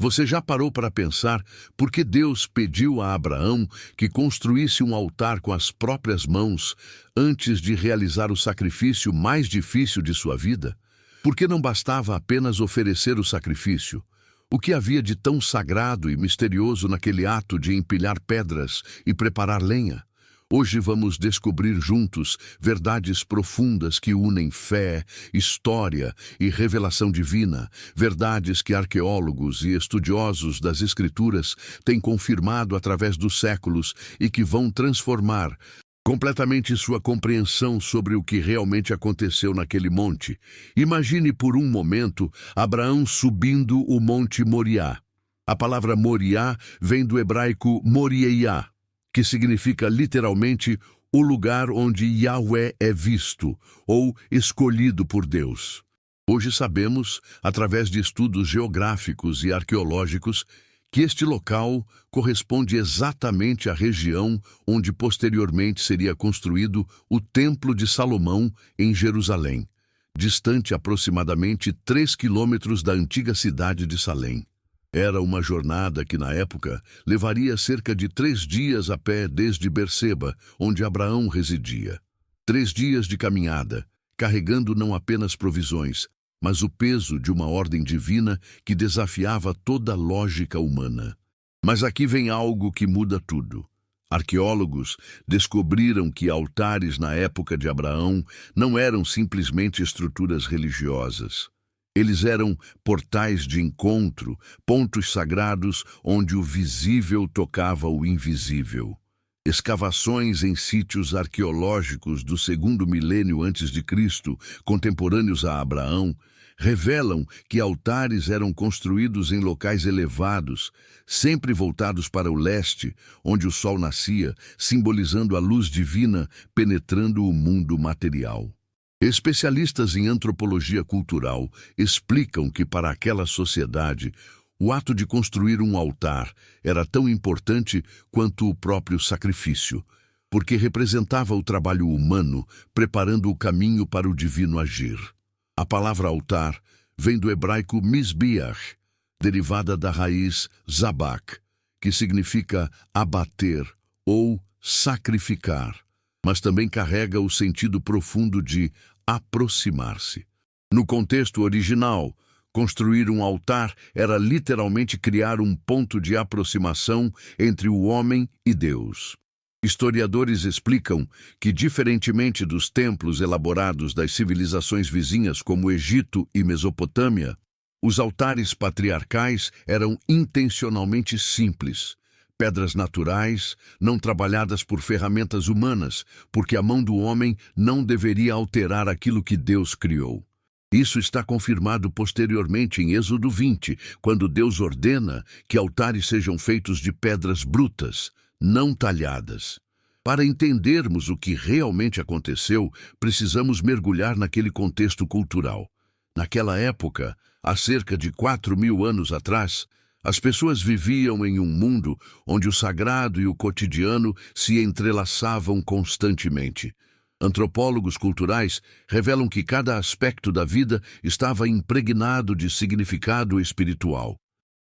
Você já parou para pensar por que Deus pediu a Abraão que construísse um altar com as próprias mãos antes de realizar o sacrifício mais difícil de sua vida? Por que não bastava apenas oferecer o sacrifício? O que havia de tão sagrado e misterioso naquele ato de empilhar pedras e preparar lenha? Hoje vamos descobrir juntos verdades profundas que unem fé, história e revelação divina, verdades que arqueólogos e estudiosos das Escrituras têm confirmado através dos séculos e que vão transformar completamente sua compreensão sobre o que realmente aconteceu naquele monte. Imagine por um momento Abraão subindo o Monte Moriá. A palavra Moriá vem do hebraico Morieiá, que significa literalmente o lugar onde Yahweh é visto, ou escolhido por Deus. Hoje sabemos, através de estudos geográficos e arqueológicos, que este local corresponde exatamente à região onde posteriormente seria construído o Templo de Salomão em Jerusalém, distante aproximadamente 3 quilômetros da antiga cidade de Salém. Era uma jornada que, na época, levaria cerca de 3 dias a pé desde Berseba, onde Abraão residia. 3 dias de caminhada, carregando não apenas provisões, mas o peso de uma ordem divina que desafiava toda a lógica humana. Mas aqui vem algo que muda tudo. Arqueólogos descobriram que altares na época de Abraão não eram simplesmente estruturas religiosas. Eles eram portais de encontro, pontos sagrados onde o visível tocava o invisível. Escavações em sítios arqueológicos do 2º milênio antes de Cristo, contemporâneos a Abraão, revelam que altares eram construídos em locais elevados, sempre voltados para o leste, onde o sol nascia, simbolizando a luz divina penetrando o mundo material. Especialistas em antropologia cultural explicam que para aquela sociedade, o ato de construir um altar era tão importante quanto o próprio sacrifício, porque representava o trabalho humano preparando o caminho para o divino agir. A palavra altar vem do hebraico misbeach, derivada da raiz zabak, que significa abater ou sacrificar, mas também carrega o sentido profundo de aproximar-se. No contexto original, construir um altar era literalmente criar um ponto de aproximação entre o homem e Deus. Historiadores explicam que, diferentemente dos templos elaborados das civilizações vizinhas como Egito e Mesopotâmia, os altares patriarcais eram intencionalmente simples, pedras naturais, não trabalhadas por ferramentas humanas, porque a mão do homem não deveria alterar aquilo que Deus criou. Isso está confirmado posteriormente em Êxodo 20, quando Deus ordena que altares sejam feitos de pedras brutas, não talhadas. Para entendermos o que realmente aconteceu, precisamos mergulhar naquele contexto cultural. Naquela época, há cerca de 4.000 anos atrás, as pessoas viviam em um mundo onde o sagrado e o cotidiano se entrelaçavam constantemente. Antropólogos culturais revelam que cada aspecto da vida estava impregnado de significado espiritual.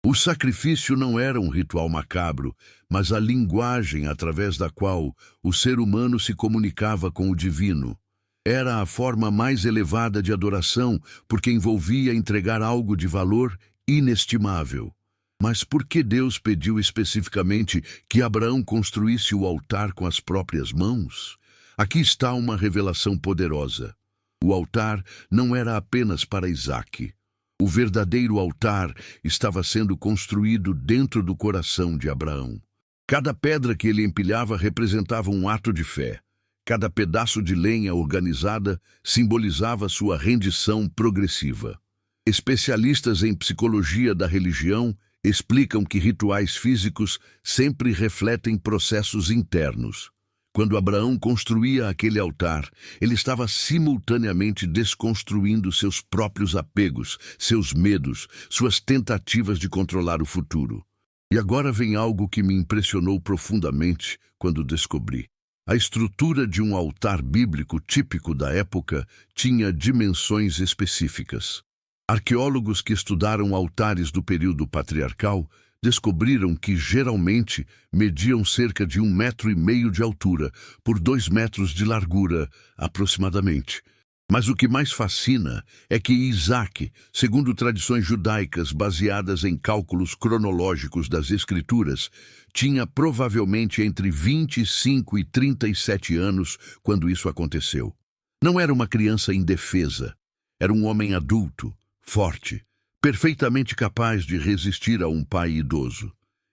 O sacrifício não era um ritual macabro, mas a linguagem através da qual o ser humano se comunicava com o divino. Era a forma mais elevada de adoração, porque envolvia entregar algo de valor inestimável. Mas por que Deus pediu especificamente que Abraão construísse o altar com as próprias mãos? Aqui está uma revelação poderosa. O altar não era apenas para Isaque. O verdadeiro altar estava sendo construído dentro do coração de Abraão. Cada pedra que ele empilhava representava um ato de fé. Cada pedaço de lenha organizada simbolizava sua rendição progressiva. Especialistas em psicologia da religião explicam que rituais físicos sempre refletem processos internos. Quando Abraão construía aquele altar, ele estava simultaneamente desconstruindo seus próprios apegos, seus medos, suas tentativas de controlar o futuro. E agora vem algo que me impressionou profundamente quando descobri. A estrutura de um altar bíblico típico da época tinha dimensões específicas. Arqueólogos que estudaram altares do período patriarcal descobriram que geralmente mediam cerca de 1,5 metros de altura por 2 metros de largura, aproximadamente. Mas o que mais fascina é que Isaac, segundo tradições judaicas baseadas em cálculos cronológicos das Escrituras, tinha provavelmente entre 25 e 37 anos quando isso aconteceu. Não era uma criança indefesa, era um homem adulto, forte, perfeitamente capaz de resistir a um pai idoso.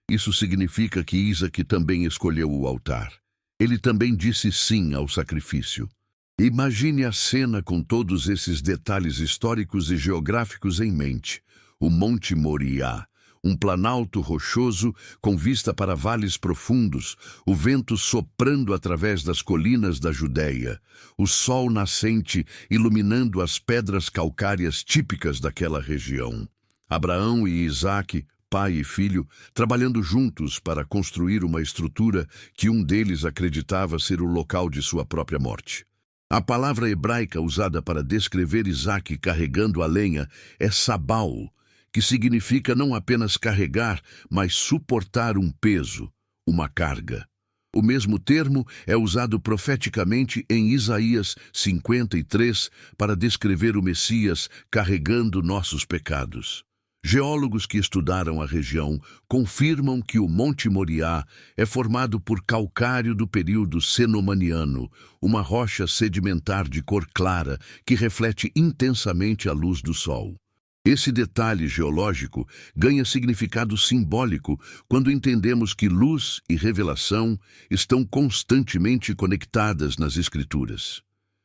Isso significa que Isaac também escolheu o altar. Ele também disse sim ao sacrifício. Imagine a cena com todos esses detalhes históricos e geográficos em mente. O Monte Moriá, um planalto rochoso com vista para vales profundos, o vento soprando através das colinas da Judéia, o sol nascente iluminando as pedras calcárias típicas daquela região. Abraão e Isaque, pai e filho, trabalhando juntos para construir uma estrutura que um deles acreditava ser o local de sua própria morte. A palavra hebraica usada para descrever Isaque carregando a lenha é sabal, que significa não apenas carregar, mas suportar um peso, uma carga. O mesmo termo é usado profeticamente em Isaías 53 para descrever o Messias carregando nossos pecados. Geólogos que estudaram a região confirmam que o Monte Moriá é formado por calcário do período cenomaniano, uma rocha sedimentar de cor clara que reflete intensamente a luz do sol. Esse detalhe geológico ganha significado simbólico quando entendemos que luz e revelação estão constantemente conectadas nas Escrituras.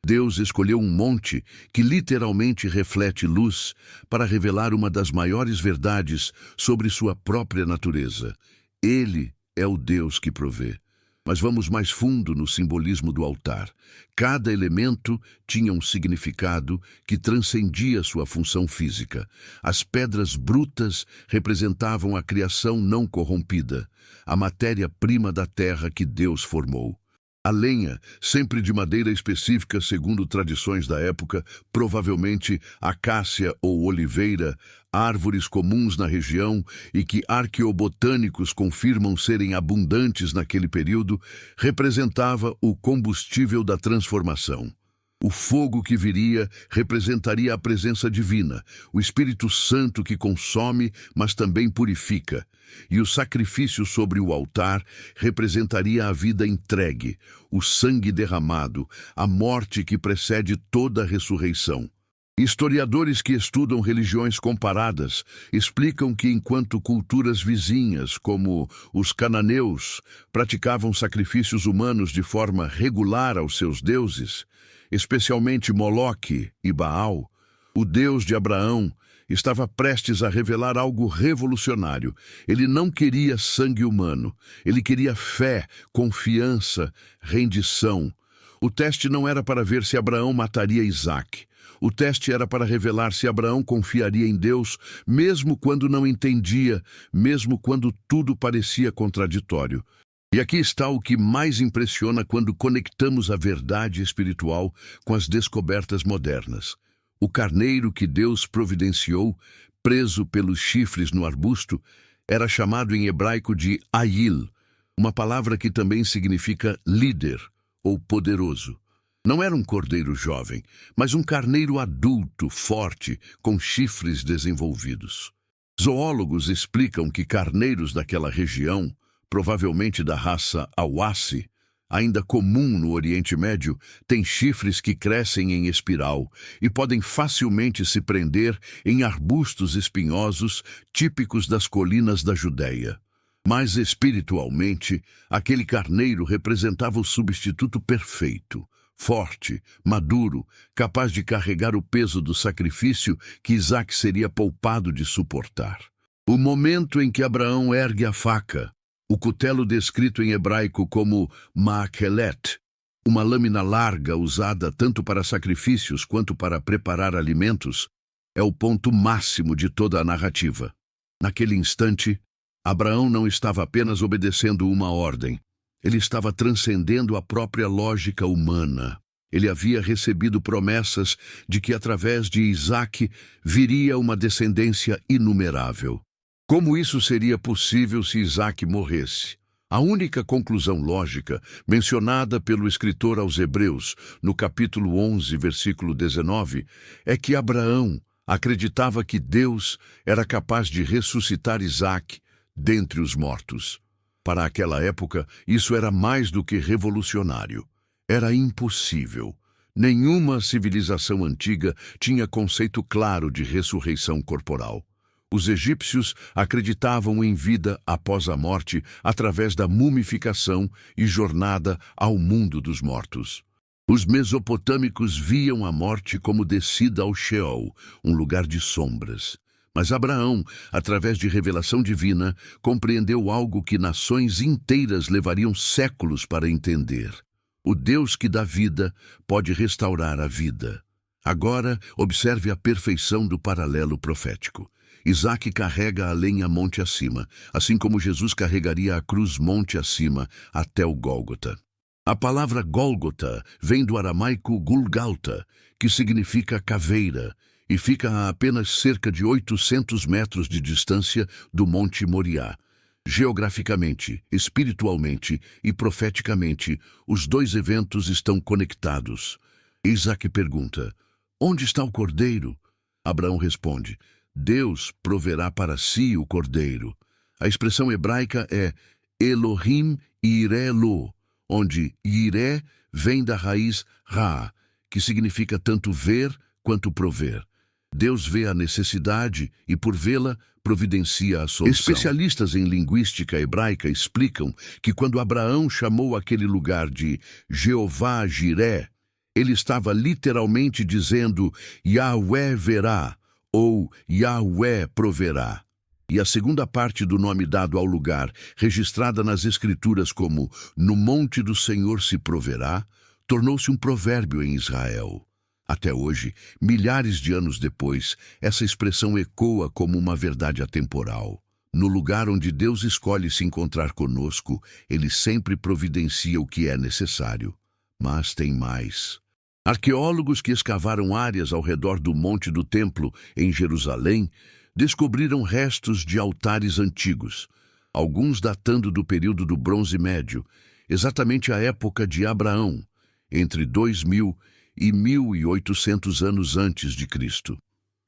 Deus escolheu um monte que literalmente reflete luz para revelar uma das maiores verdades sobre sua própria natureza. Ele é o Deus que provê. Mas vamos mais fundo no simbolismo do altar. Cada elemento tinha um significado que transcendia sua função física. As pedras brutas representavam a criação não corrompida, a matéria-prima da terra que Deus formou. A lenha, sempre de madeira específica segundo tradições da época, provavelmente acácia ou oliveira, árvores comuns na região e que arqueobotânicos confirmam serem abundantes naquele período, representava o combustível da transformação. O fogo que viria representaria a presença divina, o Espírito Santo que consome, mas também purifica. E o sacrifício sobre o altar representaria a vida entregue, o sangue derramado, a morte que precede toda a ressurreição. Historiadores que estudam religiões comparadas explicam que enquanto culturas vizinhas, como os cananeus, praticavam sacrifícios humanos de forma regular aos seus deuses, especialmente Moloque e Baal, o Deus de Abraão estava prestes a revelar algo revolucionário. Ele não queria sangue humano, ele queria fé, confiança, rendição. O teste não era para ver se Abraão mataria Isaque. O teste era para revelar se Abraão confiaria em Deus, mesmo quando não entendia, mesmo quando tudo parecia contraditório. E aqui está o que mais impressiona quando conectamos a verdade espiritual com as descobertas modernas. O carneiro que Deus providenciou, preso pelos chifres no arbusto, era chamado em hebraico de Ayil, uma palavra que também significa líder ou poderoso. Não era um cordeiro jovem, mas um carneiro adulto, forte, com chifres desenvolvidos. Zoólogos explicam que carneiros daquela região, provavelmente da raça Awassi, ainda comum no Oriente Médio, têm chifres que crescem em espiral e podem facilmente se prender em arbustos espinhosos típicos das colinas da Judéia. Mas espiritualmente, aquele carneiro representava o substituto perfeito, forte, maduro, capaz de carregar o peso do sacrifício que Isaque seria poupado de suportar. O momento em que Abraão ergue a faca, o cutelo descrito em hebraico como ma'akelet, uma lâmina larga usada tanto para sacrifícios quanto para preparar alimentos, é o ponto máximo de toda a narrativa. Naquele instante, Abraão não estava apenas obedecendo uma ordem, ele estava transcendendo a própria lógica humana. Ele havia recebido promessas de que através de Isaque viria uma descendência inumerável. Como isso seria possível se Isaque morresse? A única conclusão lógica, mencionada pelo escritor aos Hebreus, no capítulo 11, versículo 19, é que Abraão acreditava que Deus era capaz de ressuscitar Isaque dentre os mortos. Para aquela época, isso era mais do que revolucionário. Era impossível. Nenhuma civilização antiga tinha conceito claro de ressurreição corporal. Os egípcios acreditavam em vida após a morte através da mumificação e jornada ao mundo dos mortos. Os mesopotâmicos viam a morte como descida ao Sheol, um lugar de sombras. Mas Abraão, através de revelação divina, compreendeu algo que nações inteiras levariam séculos para entender. O Deus que dá vida pode restaurar a vida. Agora, observe a perfeição do paralelo profético. Isaque carrega a lenha monte acima, assim como Jesus carregaria a cruz monte acima até o Gólgota. A palavra Gólgota vem do aramaico Gulgalta, que significa caveira, e fica a apenas cerca de 800 metros de distância do Monte Moriá. Geograficamente, espiritualmente e profeticamente, os dois eventos estão conectados. Isaque pergunta: onde está o cordeiro? Abraão responde: Deus proverá para si o cordeiro. A expressão hebraica é Elohim Yireh-lo, onde Yireh vem da raiz Ra, que significa tanto ver quanto prover. Deus vê a necessidade e, por vê-la, providencia a solução. Especialistas em linguística hebraica explicam que quando Abraão chamou aquele lugar de Jeová Jiré, ele estava literalmente dizendo Yahweh verá, ou Yahweh proverá. E a segunda parte do nome dado ao lugar, registrada nas Escrituras como no monte do Senhor se proverá, tornou-se um provérbio em Israel. Até hoje, milhares de anos depois, essa expressão ecoa como uma verdade atemporal. No lugar onde Deus escolhe se encontrar conosco, Ele sempre providencia o que é necessário. Mas tem mais. Arqueólogos que escavaram áreas ao redor do Monte do Templo, em Jerusalém, descobriram restos de altares antigos, alguns datando do período do Bronze Médio, exatamente a época de Abraão, entre 2000 e 1800 anos antes de Cristo.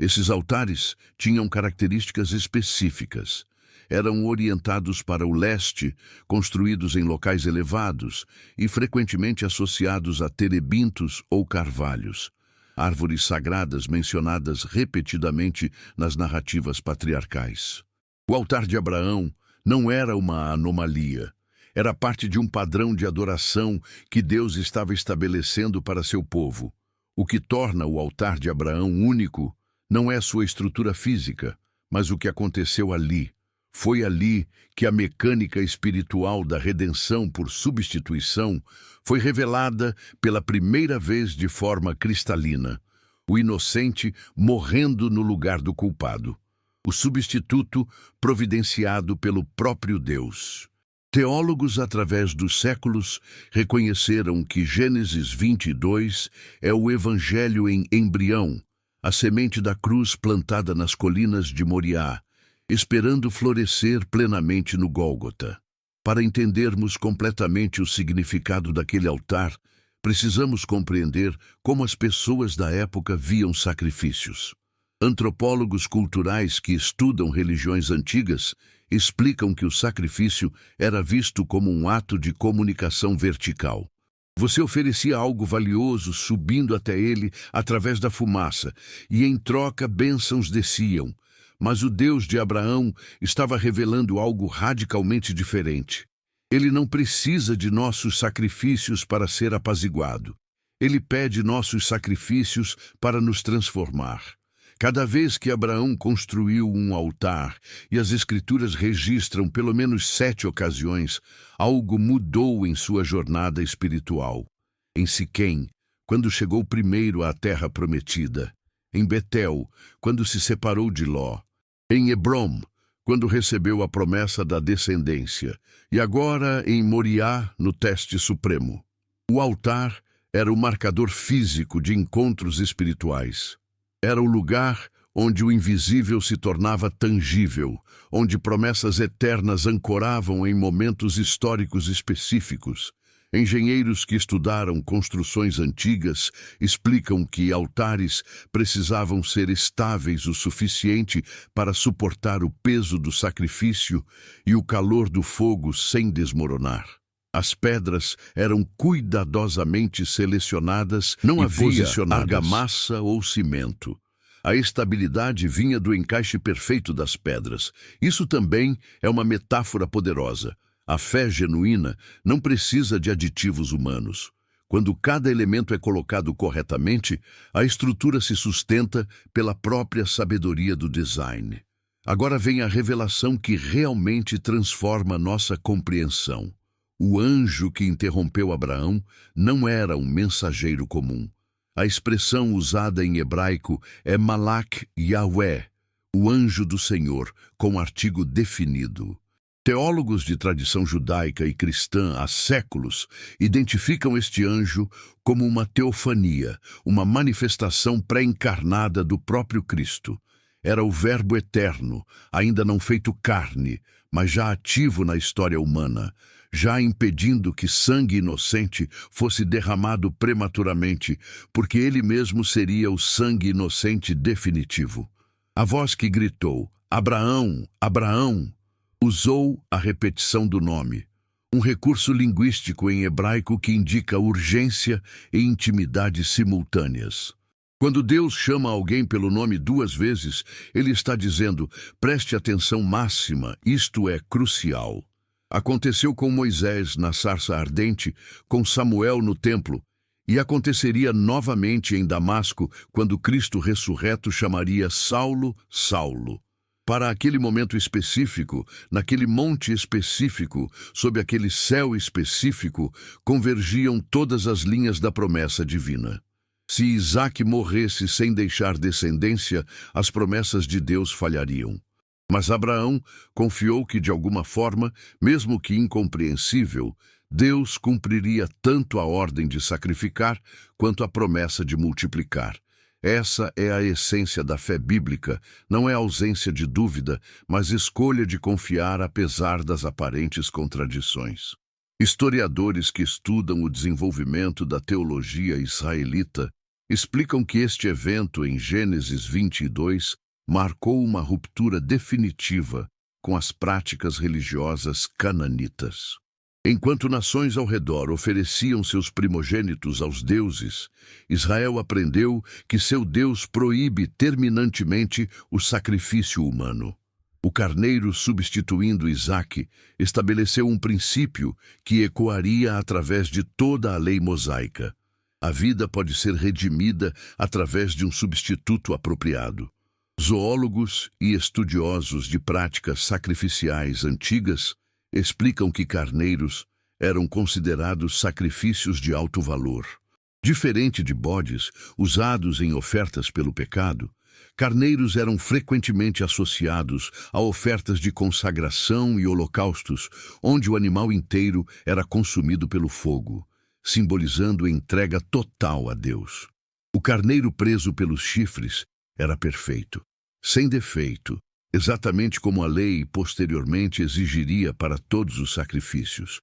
Esses altares tinham características específicas. Eram orientados para o leste, construídos em locais elevados e frequentemente associados a terebintos ou carvalhos, árvores sagradas mencionadas repetidamente nas narrativas patriarcais. O altar de Abraão não era uma anomalia. Era parte de um padrão de adoração que Deus estava estabelecendo para seu povo. O que torna o altar de Abraão único não é sua estrutura física, mas o que aconteceu ali. Foi ali que a mecânica espiritual da redenção por substituição foi revelada pela primeira vez de forma cristalina. O inocente morrendo no lugar do culpado. O substituto providenciado pelo próprio Deus. Teólogos, através dos séculos, reconheceram que Gênesis 22 é o Evangelho em embrião, a semente da cruz plantada nas colinas de Moriá, esperando florescer plenamente no Gólgota. Para entendermos completamente o significado daquele altar, precisamos compreender como as pessoas da época viam sacrifícios. Antropólogos culturais que estudam religiões antigas explicam que o sacrifício era visto como um ato de comunicação vertical. Você oferecia algo valioso subindo até ele através da fumaça, e em troca bênçãos desciam. Mas o Deus de Abraão estava revelando algo radicalmente diferente. Ele não precisa de nossos sacrifícios para ser apaziguado. Ele pede nossos sacrifícios para nos transformar. Cada vez que Abraão construiu um altar, e as Escrituras registram pelo menos 7 ocasiões, algo mudou em sua jornada espiritual. Em Siquém, quando chegou primeiro à terra prometida. Em Betel, quando se separou de Ló. Em Hebrom, quando recebeu a promessa da descendência. E agora em Moriá, no teste supremo. O altar era o marcador físico de encontros espirituais. Era o lugar onde o invisível se tornava tangível, onde promessas eternas ancoravam em momentos históricos específicos. Engenheiros que estudaram construções antigas explicam que altares precisavam ser estáveis o suficiente para suportar o peso do sacrifício e o calor do fogo sem desmoronar. As pedras eram cuidadosamente selecionadas, não havia argamassa ou cimento. A estabilidade vinha do encaixe perfeito das pedras. Isso também é uma metáfora poderosa. A fé genuína não precisa de aditivos humanos. Quando cada elemento é colocado corretamente, a estrutura se sustenta pela própria sabedoria do design. Agora vem a revelação que realmente transforma nossa compreensão. O anjo que interrompeu Abraão não era um mensageiro comum. A expressão usada em hebraico é Malak Yahweh, o anjo do Senhor, com artigo definido. Teólogos de tradição judaica e cristã há séculos identificam este anjo como uma teofania, uma manifestação pré-encarnada do próprio Cristo. Era o Verbo eterno, ainda não feito carne, mas já ativo na história humana, já impedindo que sangue inocente fosse derramado prematuramente, porque ele mesmo seria o sangue inocente definitivo. A voz que gritou, Abraão, Abraão, usou a repetição do nome, um recurso linguístico em hebraico que indica urgência e intimidade simultâneas. Quando Deus chama alguém pelo nome 2 vezes, ele está dizendo, preste atenção máxima, isto é crucial. Aconteceu com Moisés na sarça ardente, com Samuel no templo, e aconteceria novamente em Damasco, quando Cristo ressurreto chamaria Saulo, Saulo. Para aquele momento específico, naquele monte específico, sob aquele céu específico, convergiam todas as linhas da promessa divina. Se Isaac morresse sem deixar descendência, as promessas de Deus falhariam. Mas Abraão confiou que, de alguma forma, mesmo que incompreensível, Deus cumpriria tanto a ordem de sacrificar quanto a promessa de multiplicar. Essa é a essência da fé bíblica, não é ausência de dúvida, mas escolha de confiar apesar das aparentes contradições. Historiadores que estudam o desenvolvimento da teologia israelita explicam que este evento em Gênesis 22 marcou uma ruptura definitiva com as práticas religiosas cananitas. Enquanto nações ao redor ofereciam seus primogênitos aos deuses, Israel aprendeu que seu Deus proíbe terminantemente o sacrifício humano. O carneiro, substituindo Isaque, estabeleceu um princípio que ecoaria através de toda a lei mosaica. A vida pode ser redimida através de um substituto apropriado. Zoólogos e estudiosos de práticas sacrificiais antigas explicam que carneiros eram considerados sacrifícios de alto valor. Diferente de bodes, usados em ofertas pelo pecado, carneiros eram frequentemente associados a ofertas de consagração e holocaustos, onde o animal inteiro era consumido pelo fogo, simbolizando entrega total a Deus. O carneiro preso pelos chifres era perfeito, sem defeito, exatamente como a lei posteriormente exigiria para todos os sacrifícios.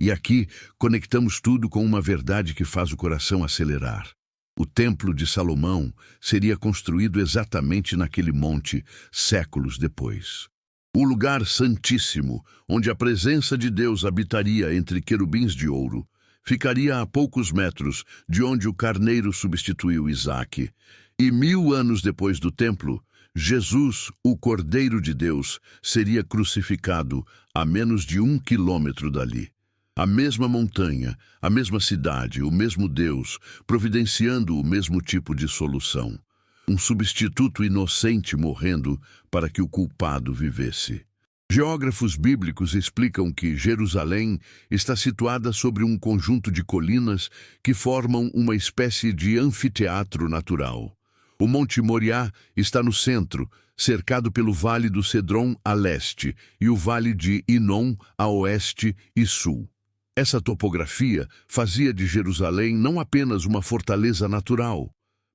E aqui conectamos tudo com uma verdade que faz o coração acelerar. O Templo de Salomão seria construído exatamente naquele monte, séculos depois. O lugar santíssimo, onde a presença de Deus habitaria entre querubins de ouro, ficaria a poucos metros de onde o carneiro substituiu Isaque. E 1000 anos depois do templo, Jesus, o Cordeiro de Deus, seria crucificado a menos de 1 quilômetro dali. A mesma montanha, a mesma cidade, o mesmo Deus, providenciando o mesmo tipo de solução. Um substituto inocente morrendo para que o culpado vivesse. Geógrafos bíblicos explicam que Jerusalém está situada sobre um conjunto de colinas que formam uma espécie de anfiteatro natural. O Monte Moriá está no centro, cercado pelo Vale do Cedron a leste e o Vale de Inom a oeste e sul. Essa topografia fazia de Jerusalém não apenas uma fortaleza natural,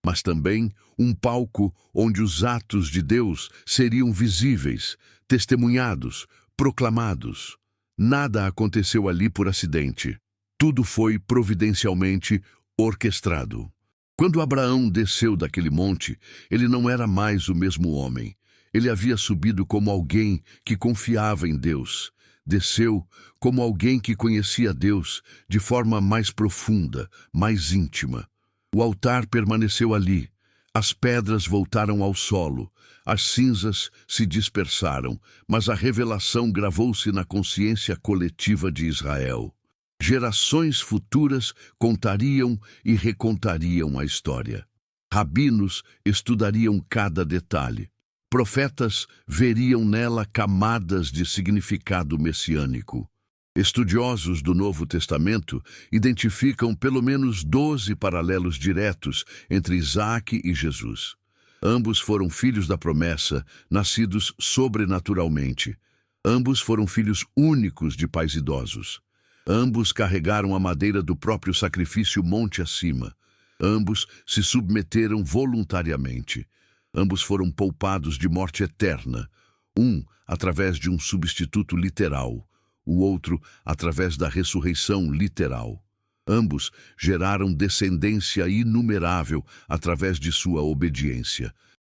mas também um palco onde os atos de Deus seriam visíveis, testemunhados, proclamados. Nada aconteceu ali por acidente. Tudo foi providencialmente orquestrado. Quando Abraão desceu daquele monte, ele não era mais o mesmo homem. Ele havia subido como alguém que confiava em Deus. Desceu como alguém que conhecia Deus de forma mais profunda, mais íntima. O altar permaneceu ali. As pedras voltaram ao solo. As cinzas se dispersaram, mas a revelação gravou-se na consciência coletiva de Israel. Gerações futuras contariam e recontariam a história. Rabinos estudariam cada detalhe. Profetas veriam nela camadas de significado messiânico. Estudiosos do Novo Testamento identificam pelo menos 12 paralelos diretos entre Isaque e Jesus. Ambos foram filhos da promessa, nascidos sobrenaturalmente. Ambos foram filhos únicos de pais idosos. Ambos carregaram a madeira do próprio sacrifício monte acima. Ambos se submeteram voluntariamente. Ambos foram poupados de morte eterna, um através de um substituto literal, o outro através da ressurreição literal. Ambos geraram descendência inumerável através de sua obediência.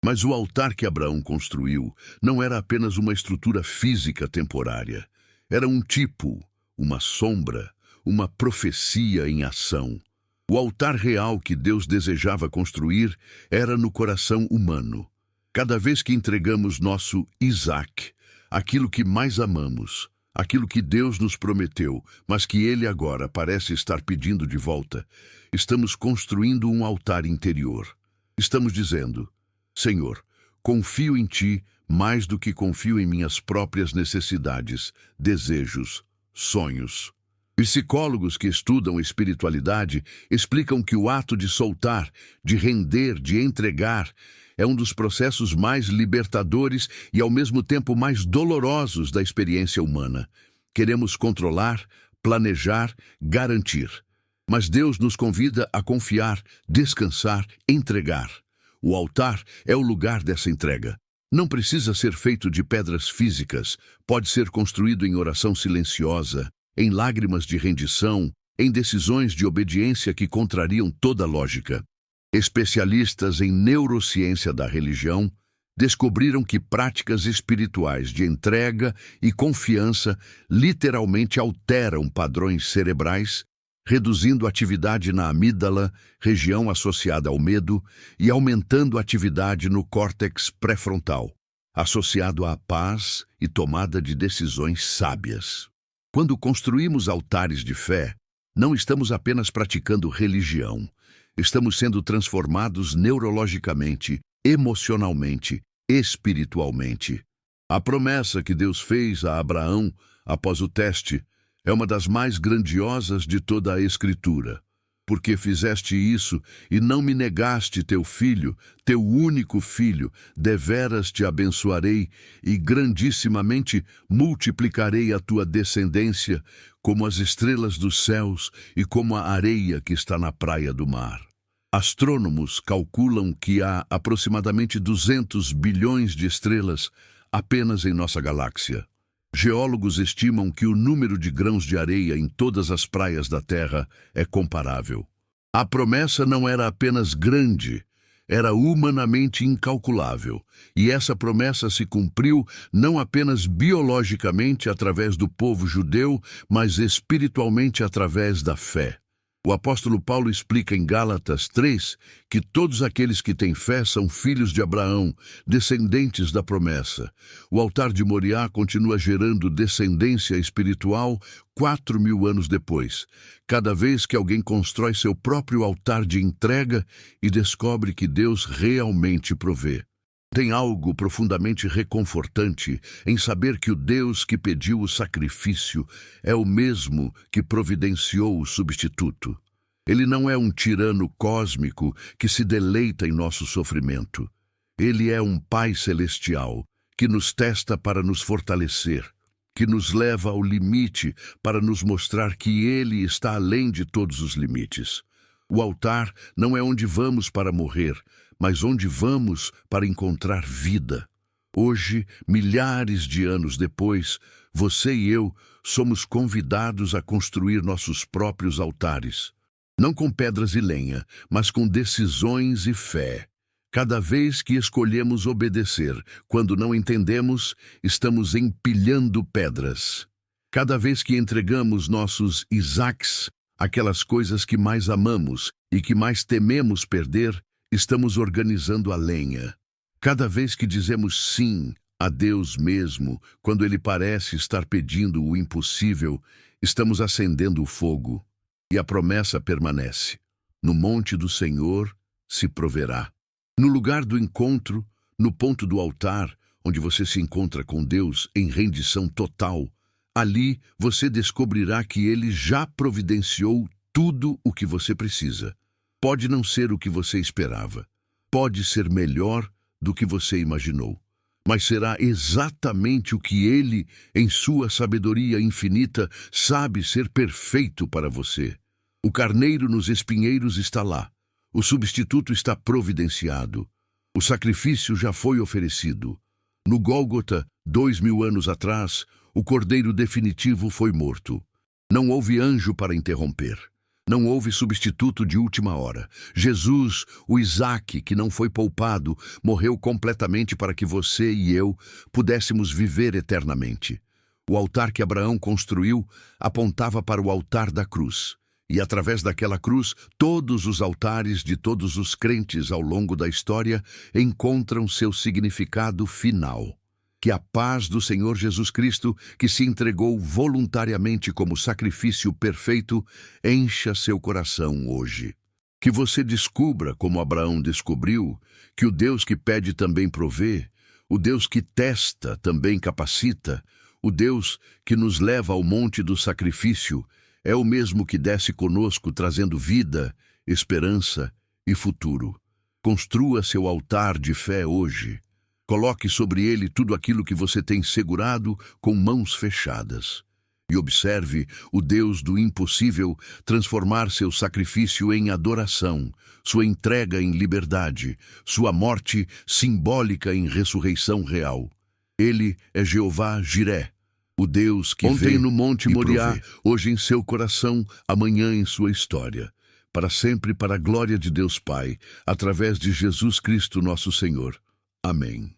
Mas o altar que Abraão construiu não era apenas uma estrutura física temporária. Era um tipo, uma sombra, uma profecia em ação. O altar real que Deus desejava construir era no coração humano. Cada vez que entregamos nosso Isaac, aquilo que mais amamos, aquilo que Deus nos prometeu, mas que Ele agora parece estar pedindo de volta, estamos construindo um altar interior. Estamos dizendo: Senhor, confio em Ti mais do que confio em minhas próprias necessidades, desejos, sonhos. Psicólogos que estudam espiritualidade explicam que o ato de soltar, de render, de entregar, é um dos processos mais libertadores e ao mesmo tempo mais dolorosos da experiência humana. Queremos controlar, planejar, garantir. Mas Deus nos convida a confiar, descansar, entregar. O altar é o lugar dessa entrega. Não precisa ser feito de pedras físicas, pode ser construído em oração silenciosa, em lágrimas de rendição, em decisões de obediência que contrariam toda lógica. Especialistas em neurociência da religião descobriram que práticas espirituais de entrega e confiança literalmente alteram padrões cerebrais, reduzindo a atividade na amígdala, região associada ao medo, e aumentando a atividade no córtex pré-frontal, associado à paz e tomada de decisões sábias. Quando construímos altares de fé, não estamos apenas praticando religião, estamos sendo transformados neurologicamente, emocionalmente, espiritualmente. A promessa que Deus fez a Abraão após o teste é uma das mais grandiosas de toda a Escritura. Porque fizeste isso e não me negaste teu filho, teu único filho, deveras te abençoarei e grandissimamente multiplicarei a tua descendência como as estrelas dos céus e como a areia que está na praia do mar. Astrônomos calculam que há aproximadamente 200 bilhões de estrelas apenas em nossa galáxia. Geólogos estimam que o número de grãos de areia em todas as praias da Terra é comparável. A promessa não era apenas grande, era humanamente incalculável. E essa promessa se cumpriu não apenas biologicamente através do povo judeu, mas espiritualmente através da fé. O apóstolo Paulo explica em Gálatas 3 que todos aqueles que têm fé são filhos de Abraão, descendentes da promessa. O altar de Moriá continua gerando descendência espiritual 4.000 anos depois, cada vez que alguém constrói seu próprio altar de entrega e descobre que Deus realmente provê. Tem algo profundamente reconfortante em saber que o Deus que pediu o sacrifício é o mesmo que providenciou o substituto. Ele não é um tirano cósmico que se deleita em nosso sofrimento. Ele é um Pai celestial que nos testa para nos fortalecer. que nos leva ao limite para nos mostrar que Ele está além de todos os limites. O altar não é onde vamos para morrer, mas onde vamos para encontrar vida. Hoje, milhares de anos depois, você e eu somos convidados a construir nossos próprios altares. Não com pedras e lenha, mas com decisões e fé. Cada vez que escolhemos obedecer, quando não entendemos, estamos empilhando pedras. Cada vez que entregamos nossos Isaques, aquelas coisas que mais amamos e que mais tememos perder, estamos organizando a lenha. Cada vez que dizemos sim a Deus mesmo, quando Ele parece estar pedindo o impossível, estamos acendendo o fogo. E a promessa permanece. No monte do Senhor se proverá. No lugar do encontro, no ponto do altar, onde você se encontra com Deus em rendição total, ali você descobrirá que Ele já providenciou tudo o que você precisa. Pode não ser o que você esperava. Pode ser melhor do que você imaginou. Mas será exatamente o que Ele, em sua sabedoria infinita, sabe ser perfeito para você. O carneiro nos espinheiros está lá. O substituto está providenciado. O sacrifício já foi oferecido. No Gólgota, 2000 anos atrás, o cordeiro definitivo foi morto. Não houve anjo para interromper. Não houve substituto de última hora. Jesus, o Isaque, que não foi poupado, morreu completamente para que você e eu pudéssemos viver eternamente. O altar que Abraão construiu apontava para o altar da cruz. E através daquela cruz, todos os altares de todos os crentes ao longo da história encontram seu significado final. Que a paz do Senhor Jesus Cristo, que se entregou voluntariamente como sacrifício perfeito, encha seu coração hoje. Que você descubra, como Abraão descobriu, que o Deus que pede também provê, o Deus que testa também capacita, o Deus que nos leva ao monte do sacrifício, é o mesmo que desce conosco trazendo vida, esperança e futuro. Construa seu altar de fé hoje. Coloque sobre ele tudo aquilo que você tem segurado com mãos fechadas. E observe o Deus do impossível transformar seu sacrifício em adoração, sua entrega em liberdade, sua morte simbólica em ressurreição real. Ele é Jeová Jiré, o Deus que Ontem vê no Monte e Moriá, provê. Hoje em seu coração, amanhã em sua história. Para sempre, para a glória de Deus Pai, através de Jesus Cristo nosso Senhor. Amém.